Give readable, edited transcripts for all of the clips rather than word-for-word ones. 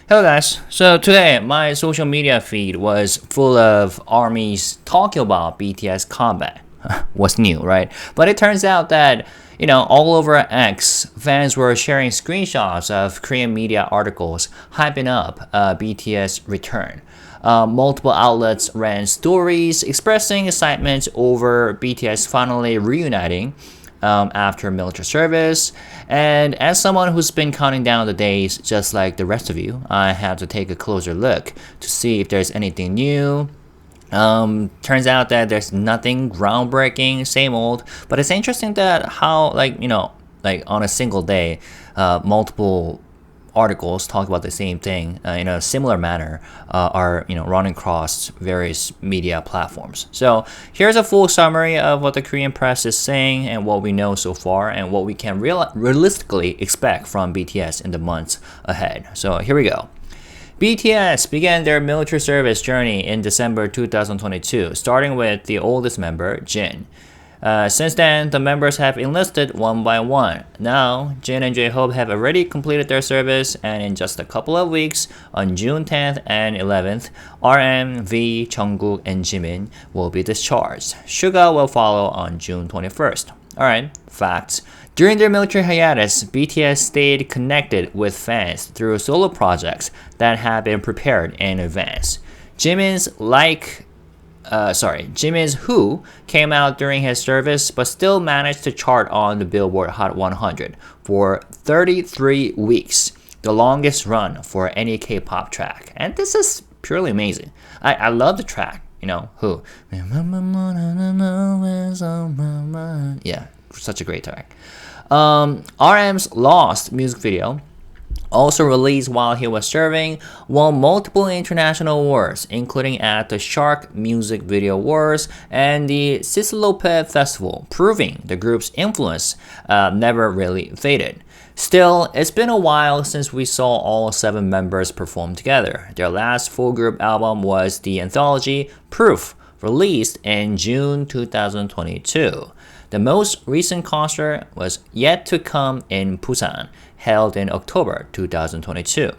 Hello guys, so today my social media feed was full of armies talking about BTS comeback. What's new, right? But it turns out that, all over X, fans were sharing screenshots of Korean media articles hyping up BTS return. Multiple outlets ran stories expressing excitement over BTS finally reuniting after military service. And as someone who's been counting down the days just like the rest of you, I had to take a closer look to see if there's anything new. Turns out that there's nothing groundbreaking, same old, but it's interesting that how, on a single day, multiple articles talk about the same thing in a similar manner are running across various media platforms. So here's a full summary of what the Korean press is saying and what we know so far and what we can realistically expect from BTS in the months ahead. So here we go. BTS began their military service journey in December 2022, starting with the oldest member, Jin. Since then, the members have enlisted one by one. Now, Jin and J-Hope have already completed their service, and in just a couple of weeks, on June 10th and 11th, RM, V, Jungkook, and Jimin will be discharged. SUGA will follow on June 21st. Alright, facts. During their military hiatus, BTS stayed connected with fans through solo projects that had been prepared in advance. Jimin's Who came out during his service but still managed to chart on the Billboard Hot 100 for 33 weeks, the longest run for any K-pop track. And this is purely amazing. I love the track, Who. Yeah, such a great track. RM's Lost music video, also released while he was serving, won multiple international awards, including at the Shark Music Video Awards and the Sisloped Festival, proving the group's influence never really faded. Still, it's been a while since we saw all 7 members perform together. Their last full group album was the anthology Proof, released in June 2022. The most recent concert was yet to come in Busan, held in October 2022.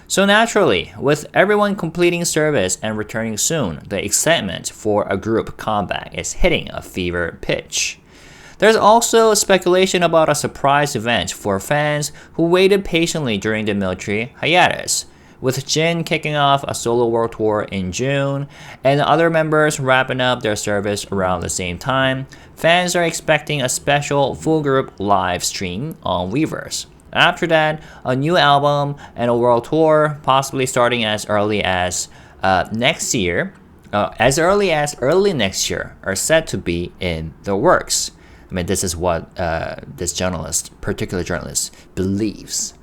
So naturally, with everyone completing service and returning soon, the excitement for a group comeback is hitting a fever pitch. There's also speculation about a surprise event for fans who waited patiently during the military hiatus. With Jin kicking off a solo world tour in June and other members wrapping up their service around the same time, fans are expecting a special full group live stream on Weverse. After that, a new album and a world tour, possibly starting as early as early next year, are said to be in the works. I mean, this is what this particular journalist, believes.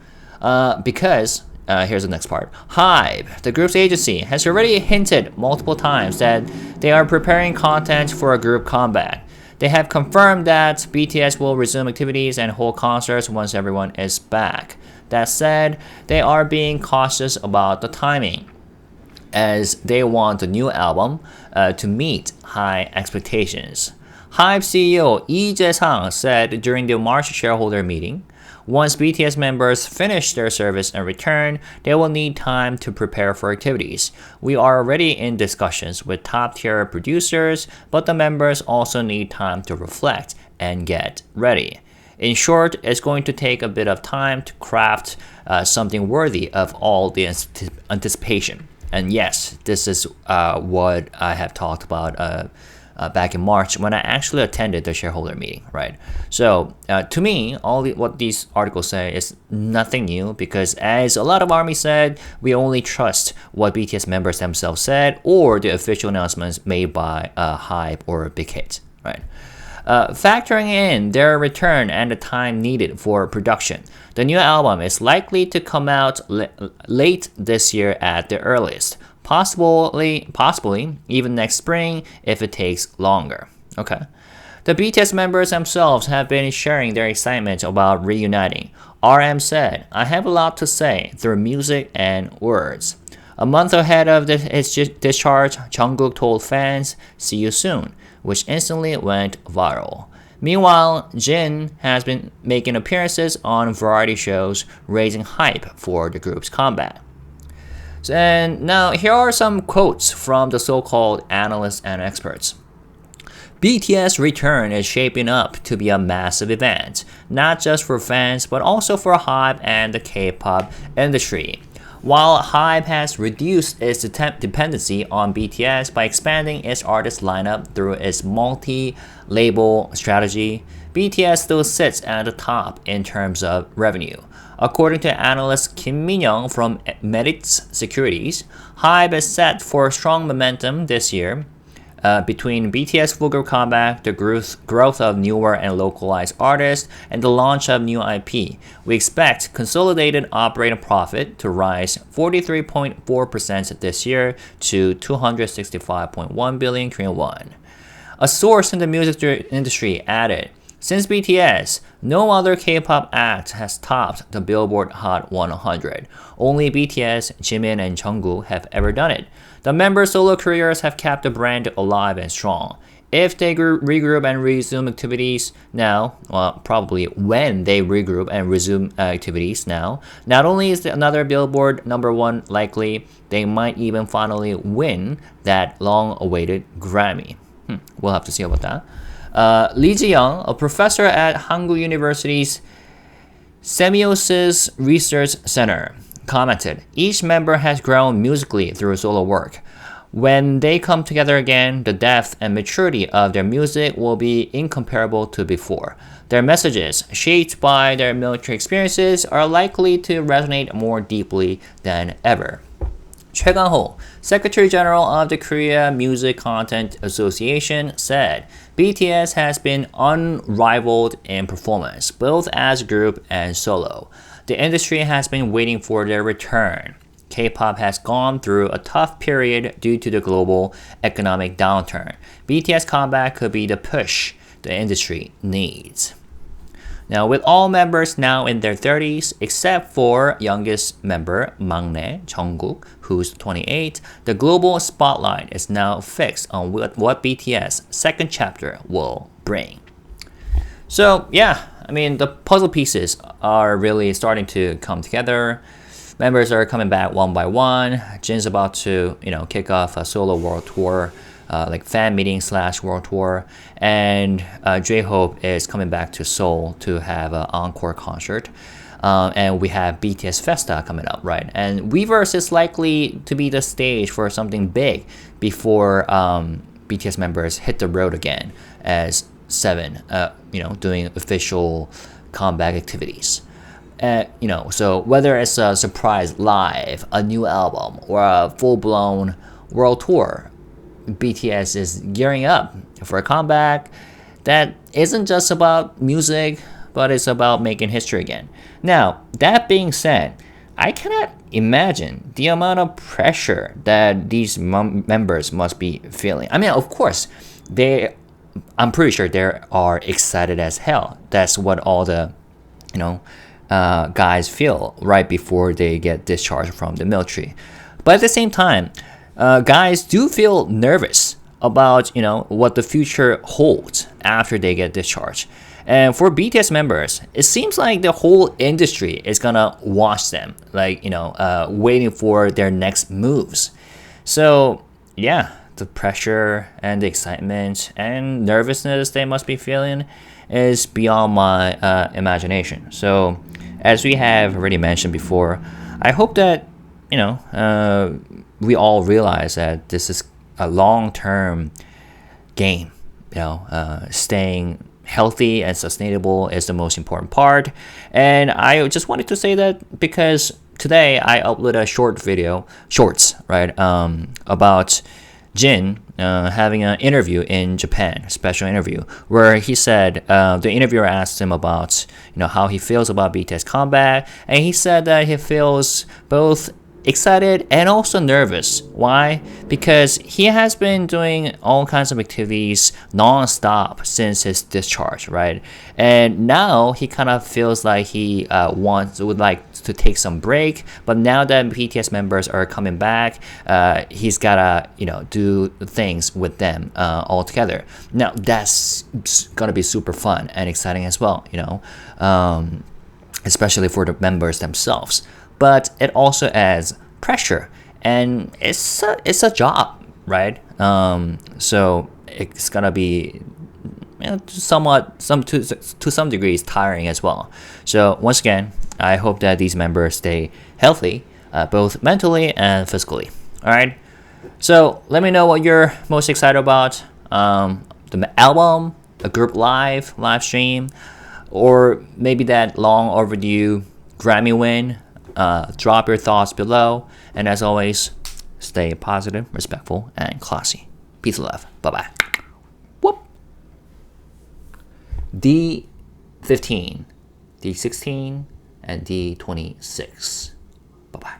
Because here's the next part. HYBE, the group's agency, has already hinted multiple times that they are preparing content for a group comeback. They have confirmed that BTS will resume activities and hold concerts once everyone is back. That said, they are being cautious about the timing, as they want the new album to meet high expectations. HYBE CEO Lee Jae-sang said during the March shareholder meeting, once BTS members finish their service and return, they will need time to prepare for activities. We are already in discussions with top-tier producers, but the members also need time to reflect and get ready. In short, it's going to take a bit of time to craft something worthy of all the anticipation. And yes, this is what I have talked about back in March when I actually attended the shareholder meeting, right? So to me, what these articles say is nothing new because as a lot of ARMY said, we only trust what BTS members themselves said or the official announcements made by HYBE or Big Hit, right? Factoring in their return and the time needed for production, the new album is likely to come out late this year at the earliest. Possibly even next spring if it takes longer. Okay. The BTS members themselves have been sharing their excitement about reuniting. RM said, "I have a lot to say through music and words." A month ahead of his discharge, Jungkook told fans, "See you soon," which instantly went viral. Meanwhile, Jin has been making appearances on variety shows, raising hype for the group's comeback. And now here are some quotes from the so-called analysts and experts. BTS return is shaping up to be a massive event, not just for fans but also for HYBE and the K-pop industry. While HYBE has reduced its dependency on BTS by expanding its artist lineup through its multi-label strategy, BTS still sits at the top in terms of revenue. According to analyst Kim Min-young from Meritz Securities, HYBE is set for strong momentum this year. Between BTS full group comeback, the growth of newer and localized artists, and the launch of new IP, we expect consolidated operating profit to rise 43.4% this year to 265.1 billion Korean won. A source in the music industry added, since BTS, no other K-pop act has topped the Billboard Hot 100. Only BTS, Jimin, and Jungkook have ever done it. The members' solo careers have kept the brand alive and strong. If they regroup and resume activities now, well, probably when they regroup and resume activities now, not only is another Billboard #1 likely, they might even finally win that long-awaited Grammy. We'll have to see about that. Lee Ji-young, a professor at Hanguk University's Semiosis Research Center, commented, each member has grown musically through solo work. When they come together again, the depth and maturity of their music will be incomparable to before. Their messages, shaped by their military experiences, are likely to resonate more deeply than ever. Choi Kang-ho, Secretary General of the Korea Music Content Association, said, BTS has been unrivaled in performance, both as a group and solo. The industry has been waiting for their return. K-pop has gone through a tough period due to the global economic downturn. BTS comeback could be the push the industry needs. Now, with all members now in their 30s, except for youngest member, 막내, Jungkook, who's 28, the global spotlight is now fixed on what BTS' second chapter will bring. So, yeah, I mean, the puzzle pieces are really starting to come together. Members are coming back one by one. Jin's about to, kick off a solo world tour, like fan meeting / world tour, and J-Hope is coming back to Seoul to have an encore concert, and we have BTS Festa coming up, right? And Weverse is likely to be the stage for something big before BTS members hit the road again as Seven, doing official comeback activities. So whether it's a surprise live, a new album, or a full-blown world tour, BTS is gearing up for a comeback that isn't just about music, but it's about making history again. Now, that being said, I cannot imagine the amount of pressure that these members must be feeling. I mean, of course, I'm pretty sure they are excited as hell. That's what all the, guys feel right before they get discharged from the military. But at the same time, guys do feel nervous about what the future holds after they get discharged. And for BTS members, it seems like the whole industry is gonna watch them, waiting for their next moves. So yeah, the pressure and the excitement and nervousness they must be feeling is beyond my imagination. So as we have already mentioned before, I hope that we all realize that this is a long-term game. Staying healthy and sustainable is the most important part. And I just wanted to say that because today I uploaded a shorts, right, about Jin having an interview in Japan, a special interview, where he said, the interviewer asked him about how he feels about BTS comeback, and he said that he feels both excited and also nervous. Why? Because he has been doing all kinds of activities non-stop since his discharge, right? And now he kind of feels like he would like to take some break, but now that BTS members are coming back, he's gotta do things with them all together. Now that's gonna be super fun and exciting as well, especially for the members themselves. But it also adds pressure and it's a job, right? So it's gonna be to some degrees tiring as well. So once again, I hope that these members stay healthy, both mentally and physically. All right. So let me know what you're most excited about. The album, a group live stream, or maybe that long overdue Grammy win. Drop your thoughts below. And as always, stay positive, respectful, and classy. Peace and love. Bye-bye. Whoop. D15, D16, and D26. Bye-bye.